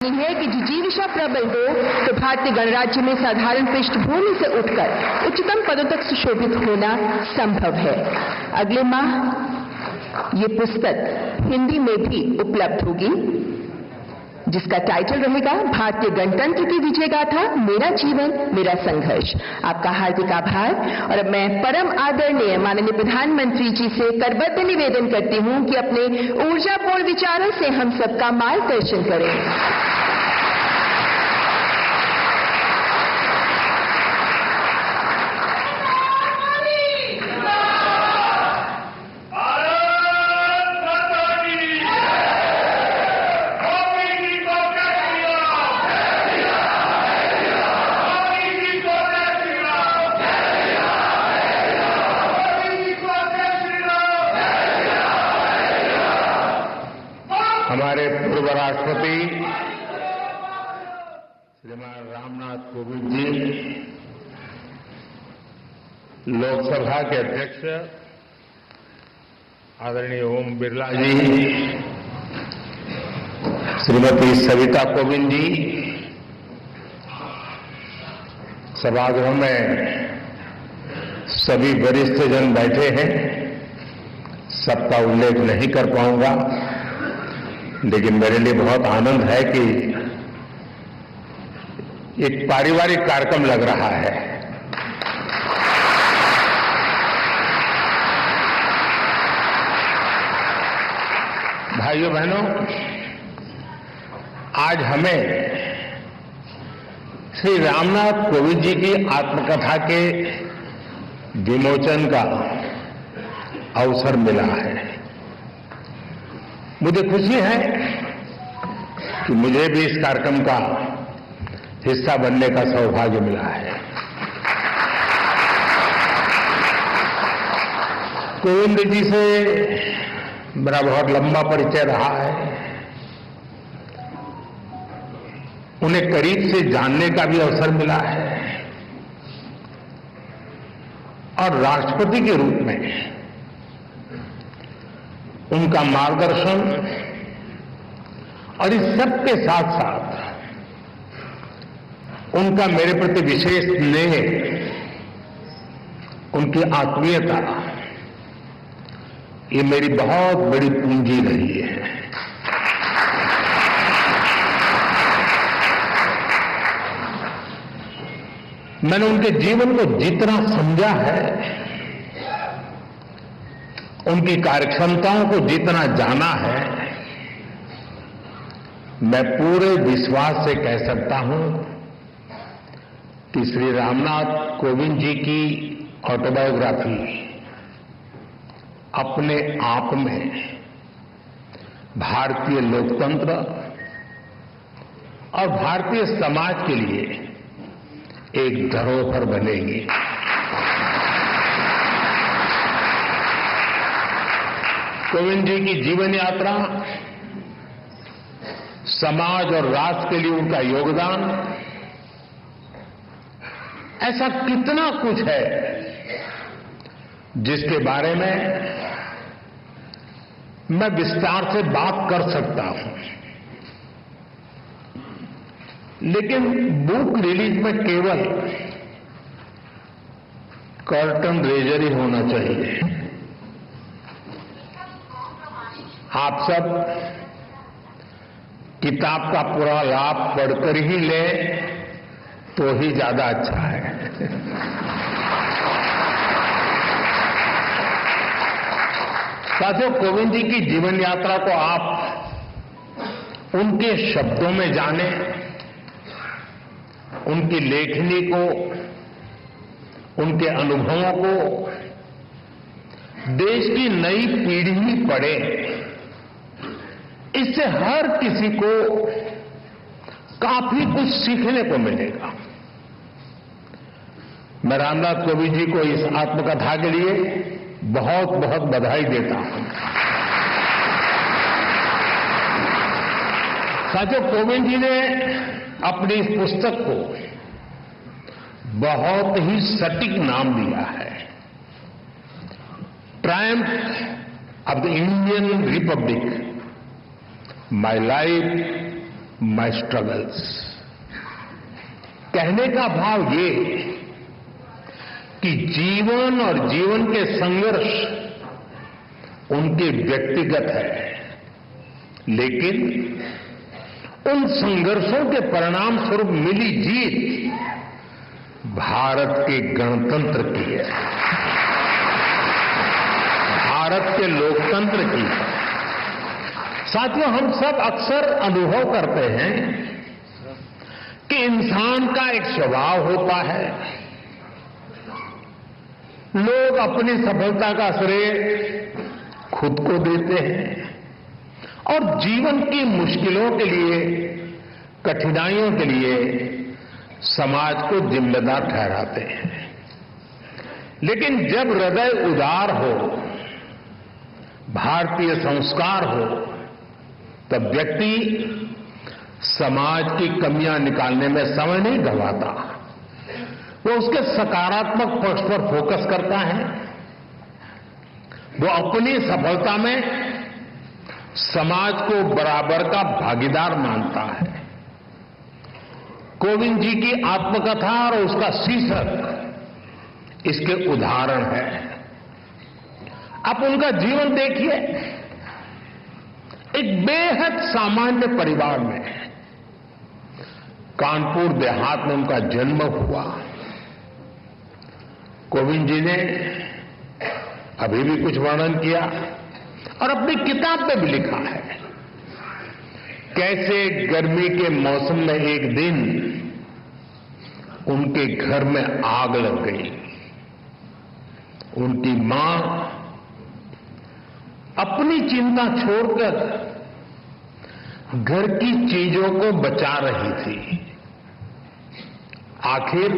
है कि जिजीविषा प्रबल हो तो भारतीय गणराज्य में साधारण पृष्ठभूमि से उठकर उच्चतम पदों तक सुशोभित होना संभव है। अगले माह ये पुस्तक हिंदी में भी उपलब्ध होगी, जिसका टाइटल रहेगा भारतीय गणतंत्र की विजय गाथा, मेरा जीवन मेरा संघर्ष। आपका हार्दिक आभार। और अब मैं परम आदरणीय माननीय प्रधानमंत्री जी से करबद्ध निवेदन करती हूं कि अपने ऊर्जापूर्ण विचारों से हम सबका मार्गदर्शन करें। हमारे पूर्व राष्ट्रपति श्रीमान रामनाथ कोविंद जी, लोकसभा के अध्यक्ष आदरणीय ओम बिरला जी, श्रीमती सविता कोविंद जी, सभागृह में सभी वरिष्ठ जन बैठे हैं। सबका उल्लेख नहीं कर पाऊंगा, लेकिन मेरे लिए बहुत आनंद है कि एक पारिवारिक कार्यक्रम लग रहा है। भाइयों बहनों, आज हमें श्री रामनाथ कोविंद जी की आत्मकथा के विमोचन का अवसर मिला है। मुझे खुशी है कि मुझे भी इस कार्यक्रम का हिस्सा बनने का सौभाग्य मिला है। कोविंद जी से मेरा बहुत लंबा परिचय रहा है। उन्हें करीब से जानने का भी अवसर मिला है और राष्ट्रपति के रूप में उनका मार्गदर्शन और इस सब के साथ साथ उनका मेरे प्रति विशेष स्नेह, उनकी आत्मीयता, ये मेरी बहुत बड़ी पूंजी रही है। मैंने उनके जीवन को जितना समझा है, उनकी कार्यक्षमताओं को जितना जाना है, मैं पूरे विश्वास से कह सकता हूं कि श्री रामनाथ कोविंद जी की ऑटोबायोग्राफी अपने आप में भारतीय लोकतंत्र और भारतीय समाज के लिए एक धरोहर बनेगी। कोविंद जी की जीवन यात्रा, समाज और राष्ट्र के लिए उनका योगदान, ऐसा कितना कुछ है जिसके बारे में मैं विस्तार से बात कर सकता हूं। लेकिन बुक रिलीज में केवल कर्टन रेजर ही होना चाहिए। आप सब किताब का पूरा लाभ पढ़कर ही लें तो ही ज्यादा अच्छा है। साथियों, कोविंद जी की जीवन यात्रा को आप उनके शब्दों में जानें, उनकी लेखनी को, उनके अनुभवों को देश की नई पीढ़ी पढ़े। इससे हर किसी को काफी कुछ सीखने को मिलेगा। मैं रामनाथ कोविंद जी को इस आत्मकथा के लिए बहुत बहुत बधाई देता हूं। साथियों, कोविंद जी ने अपनी इस पुस्तक को बहुत ही सटीक नाम दिया है, Triumph of the Indian Republic, my life my struggles. कहने का भाव ये कि जीवन और जीवन के संघर्ष उनके व्यक्तिगत है, लेकिन उन संघर्षों के परिणाम स्वरूप मिली जीत भारत के गणतंत्र की है, भारत के लोकतंत्र की है। साथियों, हम सब अक्सर अनुभव करते हैं कि इंसान का एक स्वभाव होता है, लोग अपनी सफलता का श्रेय खुद को देते हैं और जीवन की मुश्किलों के लिए, कठिनाइयों के लिए समाज को जिम्मेदार ठहराते हैं। लेकिन जब हृदय उदार हो, भारतीय संस्कार हो, तब व्यक्ति समाज की कमियां निकालने में समय नहीं गंवाता, वो उसके सकारात्मक पक्ष पर फोकस करता है, वो अपनी सफलता में समाज को बराबर का भागीदार मानता है। कोविंद जी की आत्मकथा और उसका शीर्षक इसके उदाहरण है। आप उनका जीवन देखिए। एक बेहद सामान्य परिवार में कानपुर देहात में उनका जन्म हुआ। कोविंद जी ने अभी भी कुछ वर्णन किया और अपनी किताब में भी लिखा है कैसे गर्मी के मौसम में एक दिन उनके घर में आग लग गई। उनकी मां अपनी चिंता छोड़कर घर की चीजों को बचा रही थी। आखिर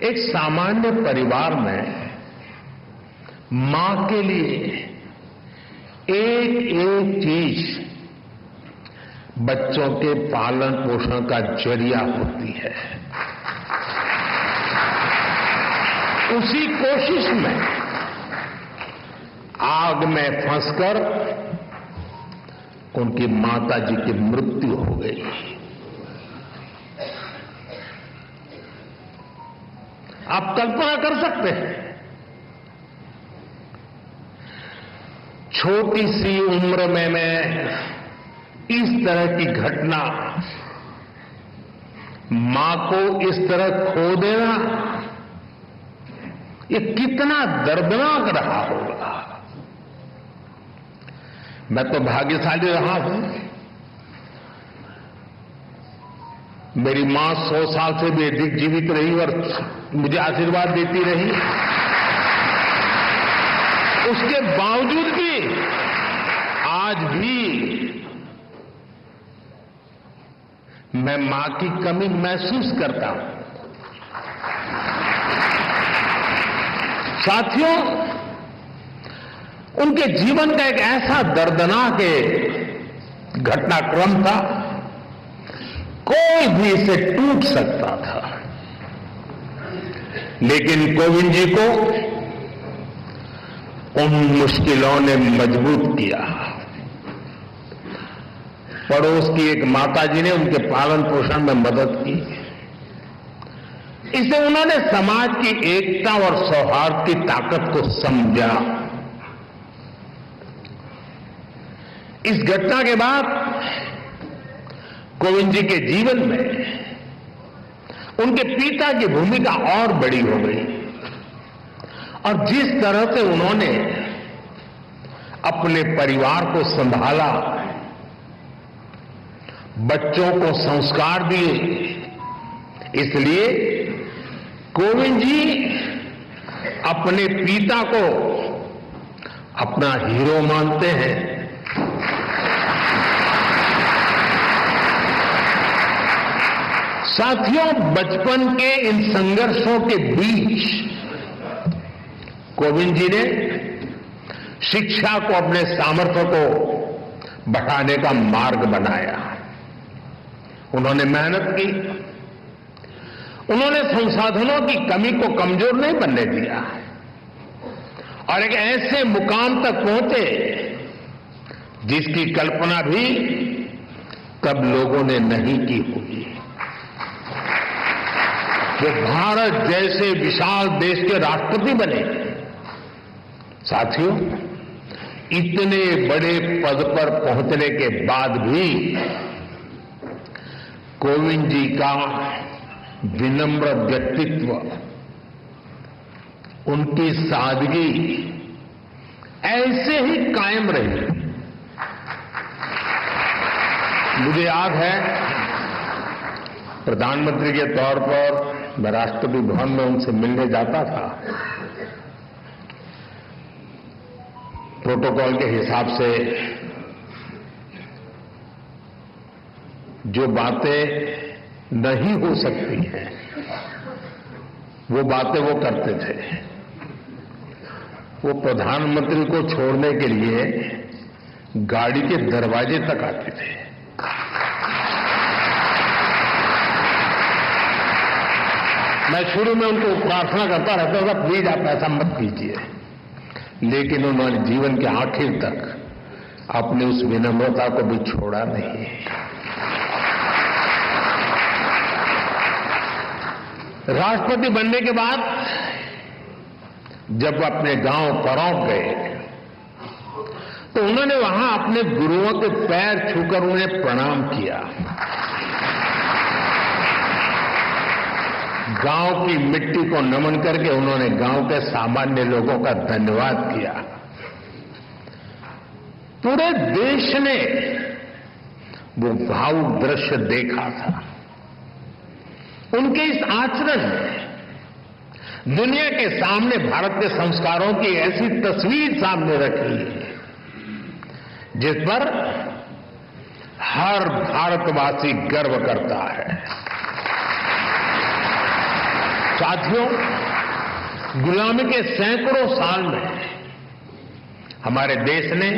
एक सामान्य परिवार में मां के लिए एक एक चीज बच्चों के पालन पोषण का जरिया होती है। उसी कोशिश में आग में फंसकर उनकी माताजी की मृत्यु हो गई। आप कल्पना कर सकते हैं, छोटी सी उम्र में मैं इस तरह की घटना, मां को इस तरह खो देना, ये कितना दर्दनाक रहा होगा। मैं तो भाग्यशाली रहा हूं, मेरी मां 100 साल से भी अधिक जीवित रही और मुझे आशीर्वाद देती रही। उसके बावजूद भी आज भी मैं मां की कमी महसूस करता हूं। साथियों, उनके जीवन का एक ऐसा दर्दनाक घटनाक्रम था, कोई भी इसे टूट सकता था, लेकिन कोविंद जी को उन मुश्किलों ने मजबूत किया। पड़ोस की एक माताजी ने उनके पालन पोषण में मदद की। इसे उन्होंने समाज की एकता और सौहार्द की ताकत को समझा। इस घटना के बाद कोविंद जी के जीवन में उनके पिता की भूमिका और बड़ी हो गई और जिस तरह से उन्होंने अपने परिवार को संभाला, बच्चों को संस्कार दिए, इसलिए कोविंद जी अपने पिता को अपना हीरो मानते हैं। साथियों, बचपन के इन संघर्षों के बीच कोविंद जी ने शिक्षा को अपने सामर्थ्य को बढ़ाने का मार्ग बनाया। उन्होंने मेहनत की, उन्होंने संसाधनों की कमी को कमजोर नहीं बनने दिया और एक ऐसे मुकाम तक पहुंचे जिसकी कल्पना भी तब लोगों ने नहीं की होगी। वो भारत जैसे विशाल देश के राष्ट्रपति बने। साथियों, इतने बड़े पद पर पहुंचने के बाद भी कोविंद जी का विनम्र व्यक्तित्व, उनकी सादगी ऐसे ही कायम रही। मुझे याद है, प्रधानमंत्री के तौर पर मैं राष्ट्रपति भवन में उनसे मिलने जाता था। प्रोटोकॉल के हिसाब से जो बातें नहीं हो सकती हैं, वो बातें वो करते थे। वो प्रधानमंत्री को छोड़ने के लिए गाड़ी के दरवाजे तक आते थे। मैं शुरू में उनको प्रार्थना करता रहता था, प्लीज आप ऐसा मत कीजिए, लेकिन उन्होंने जीवन के आखिर तक अपनी उस विनम्रता को भी छोड़ा नहीं। राष्ट्रपति बनने के बाद जब अपने गांव परौंठ गए तो उन्होंने वहां अपने गुरुओं के पैर छूकर उन्हें प्रणाम किया। गांव की मिट्टी को नमन करके उन्होंने गांव के सामान्य लोगों का धन्यवाद किया। पूरे देश ने वो भावुक दृश्य देखा था। उनके इस आचरण में दुनिया के सामने भारत के संस्कारों की ऐसी तस्वीर सामने रखी जिस पर हर भारतवासी गर्व करता है। साथियों, गुलामी के सैकड़ों साल में हमारे देश ने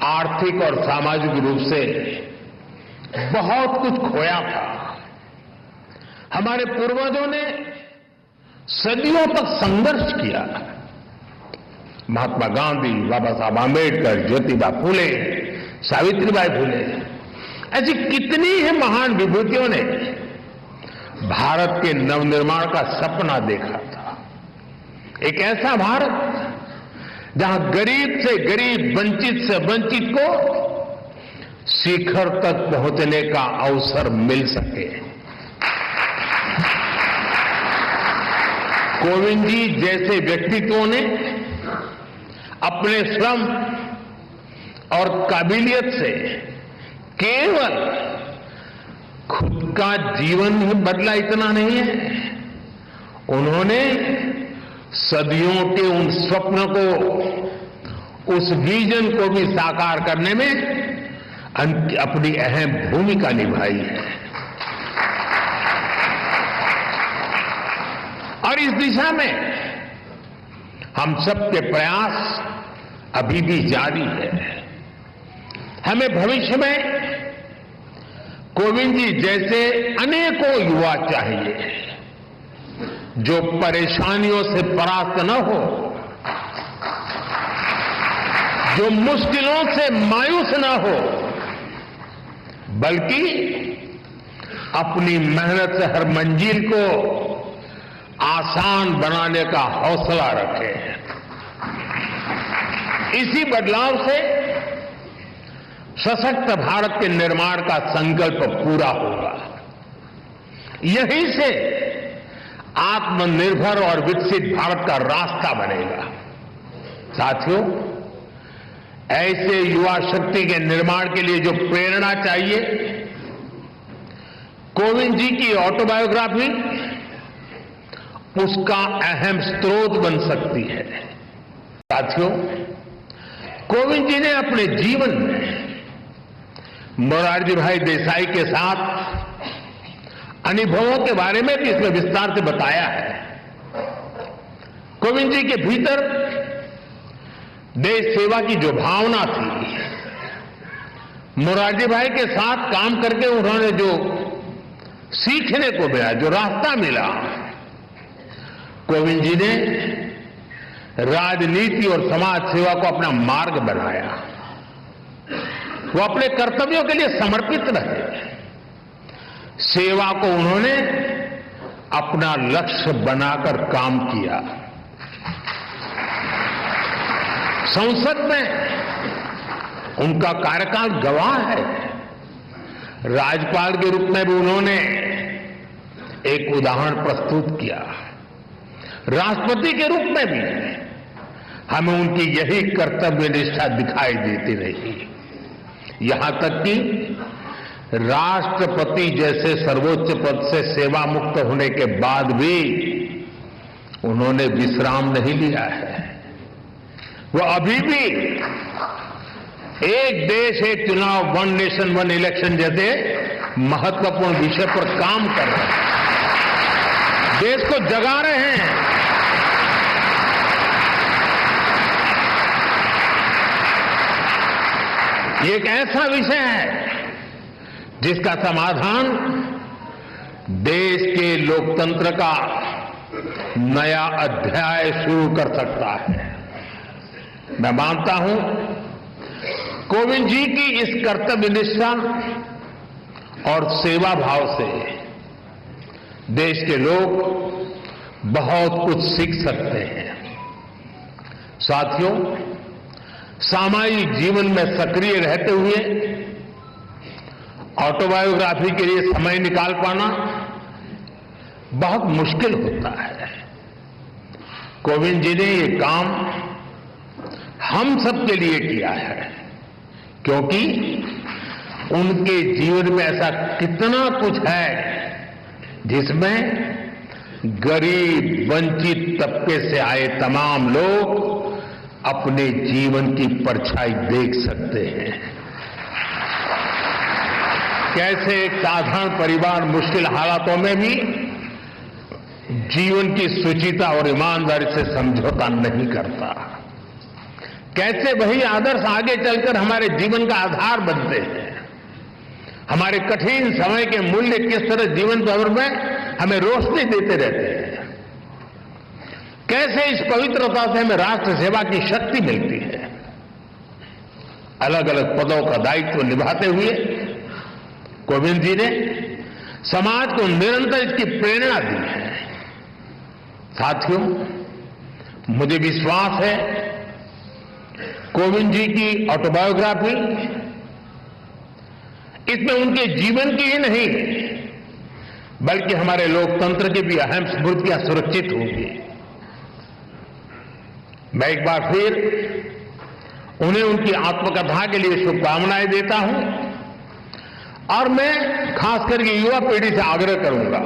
आर्थिक और सामाजिक रूप से बहुत कुछ खोया था। हमारे पूर्वजों ने सदियों तक संघर्ष किया। महात्मा गांधी, बाबा साहब आंबेडकर, ज्योतिबा फूले, सावित्रीबाई फूले, ऐसी कितनी ही महान विभूतियों ने भारत के नवनिर्माण का सपना देखा था। एक ऐसा भारत जहां गरीब से गरीब, वंचित से वंचित को शिखर तक पहुंचने का अवसर मिल सके। कोविंद जी जैसे व्यक्तित्वों ने अपने श्रम और काबिलियत से केवल खुद का जीवन ही बदला इतना नहीं है, उन्होंने सदियों के उन स्वप्न को, उस विजन को भी साकार करने में अपनी अहम भूमिका निभाई है। और इस दिशा में हम सबके प्रयास अभी भी जारी है। हमें भविष्य में कोविंद जी जैसे अनेकों युवा चाहिए जो परेशानियों से परास्त न हो, जो मुश्किलों से मायूस न हो, बल्कि अपनी मेहनत से हर मंजिल को आसान बनाने का हौसला रखे। इसी बदलाव से सशक्त भारत के निर्माण का संकल्प पूरा होगा। यहीं से आत्मनिर्भर और विकसित भारत का रास्ता बनेगा। साथियों, ऐसे युवा शक्ति के निर्माण के लिए जो प्रेरणा चाहिए, कोविंद जी की ऑटोबायोग्राफी उसका अहम स्रोत बन सकती है। साथियों, कोविंद जी ने अपने जीवन में मोरारजी भाई देसाई के साथ अनुभवों के बारे में भी इसमें विस्तार से बताया है। कोविंद जी के भीतर देश सेवा की जो भावना थी, मोरारजी भाई के साथ काम करके उन्होंने जो सीखने को मिला, जो रास्ता मिला, कोविंद जी ने राजनीति और समाज सेवा को अपना मार्ग बनाया। वो अपने कर्तव्यों के लिए समर्पित रहे। सेवा को उन्होंने अपना लक्ष्य बनाकर काम किया। संसद में उनका कार्यकाल गवाह है। राज्यपाल के रूप में भी उन्होंने एक उदाहरण प्रस्तुत किया। राष्ट्रपति के रूप में भी हमें उनकी यही कर्तव्य निष्ठा दिखाई देती रही। यहां तक कि राष्ट्रपति जैसे सर्वोच्च पद से सेवा मुक्त होने के बाद भी उन्होंने विश्राम नहीं लिया है। वो अभी भी एक देश एक चुनाव, वन नेशन वन इलेक्शन जैसे महत्वपूर्ण विषय पर काम कर रहे हैं, देश को जगा रहे हैं। ये एक ऐसा विषय है जिसका समाधान देश के लोकतंत्र का नया अध्याय शुरू कर सकता है। मैं मानता हूं कोविंद जी की इस कर्तव्य निष्ठा और सेवा भाव से देश के लोग बहुत कुछ सीख सकते हैं। साथियों, सामाजिक जीवन में सक्रिय रहते हुए ऑटोबायोग्राफी के लिए समय निकाल पाना बहुत मुश्किल होता है। कोविंद जी ने ये काम हम सबके लिए किया है, क्योंकि उनके जीवन में ऐसा कितना कुछ है जिसमें गरीब वंचित तबके से आए तमाम लोग अपने जीवन की परछाई देख सकते हैं। कैसे एक साधारण परिवार मुश्किल हालातों में भी जीवन की शुचिता और ईमानदारी से समझौता नहीं करता। कैसे वही आदर्श आगे चलकर हमारे जीवन का आधार बनते हैं। हमारे कठिन समय के मूल्य किस तरह जीवन भर में हमें रोशनी देते रहते हैं। कैसे इस पवित्रता से हमें राष्ट्र सेवा की शक्ति मिलती है। अलग अलग पदों का दायित्व निभाते हुए कोविंद जी ने समाज को निरंतर इसकी प्रेरणा दी है। साथियों, मुझे विश्वास है कोविंद जी की ऑटोबायोग्राफी इसमें उनके जीवन की ही नहीं बल्कि हमारे लोकतंत्र की भी अहम स्मृतियां सुरक्षित होंगी। मैं एक बार फिर उन्हें उनकी आत्मकथा के लिए शुभकामनाएं देता हूं और मैं खास करके युवा पीढ़ी से आग्रह करूंगा,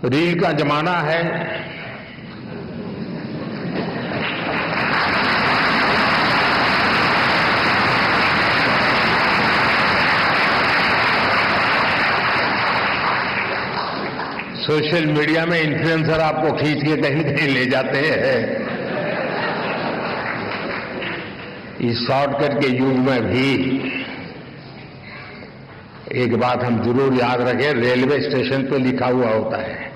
रील का जमाना है। सोशल मीडिया में इन्फ्लुएंसर आपको खींच के कहीं कहीं ले जाते हैं। इस शॉर्टकट के युग में भी एक बात हम जरूर याद रखें, रेलवे स्टेशन पे लिखा हुआ होता है।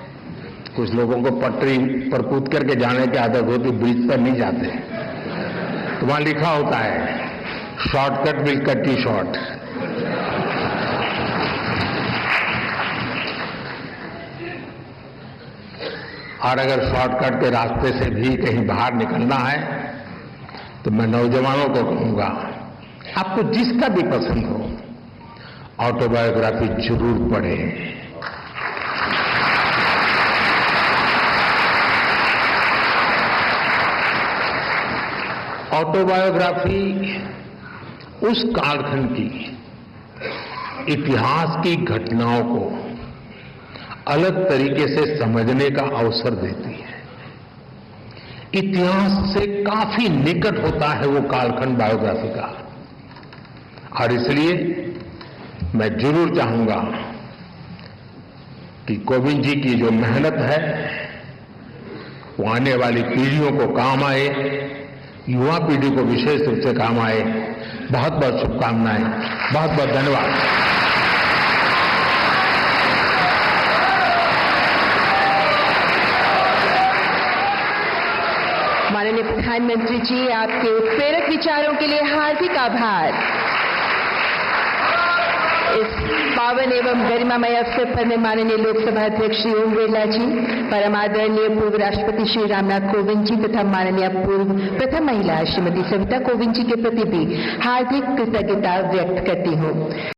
कुछ लोगों को पटरी पर कूद करके जाने की आदत होती, ब्रिज पर नहीं जाते, तो वहां लिखा होता है shortcut will cut you short. और अगर शॉर्टकट के रास्ते से भी कहीं बाहर निकलना है तो मैं नौजवानों को कहूंगा, आपको जिसका भी पसंद हो ऑटोबायोग्राफी जरूर पढ़ें। ऑटोबायोग्राफी उस कालखंड की इतिहास की घटनाओं को अलग तरीके से समझने का अवसर देती है। इतिहास से काफी निकट होता है वो कालखंड बायोग्राफी का, और इसलिए मैं जरूर चाहूंगा कि कोविंद जी की जो मेहनत है वो आने वाली पीढ़ियों को काम आए, युवा पीढ़ी को विशेष रूप से काम आए। बहुत बहुत शुभकामनाएं, बहुत बहुत धन्यवाद। माननीय प्रधानमंत्री जी, आपके उत्प्रेरक विचारों के लिए हार्दिक आभार। इस पावन एवं गरिमामय अवसर पर मैं माननीय लोकसभा अध्यक्ष श्री ओम बिरला जी, परम आदरणीय पूर्व राष्ट्रपति श्री रामनाथ कोविंद जी तथा माननीय पूर्व प्रथम महिला श्रीमती सविता कोविंद जी के प्रति भी हार्दिक कृतज्ञता व्यक्त करती हूँ।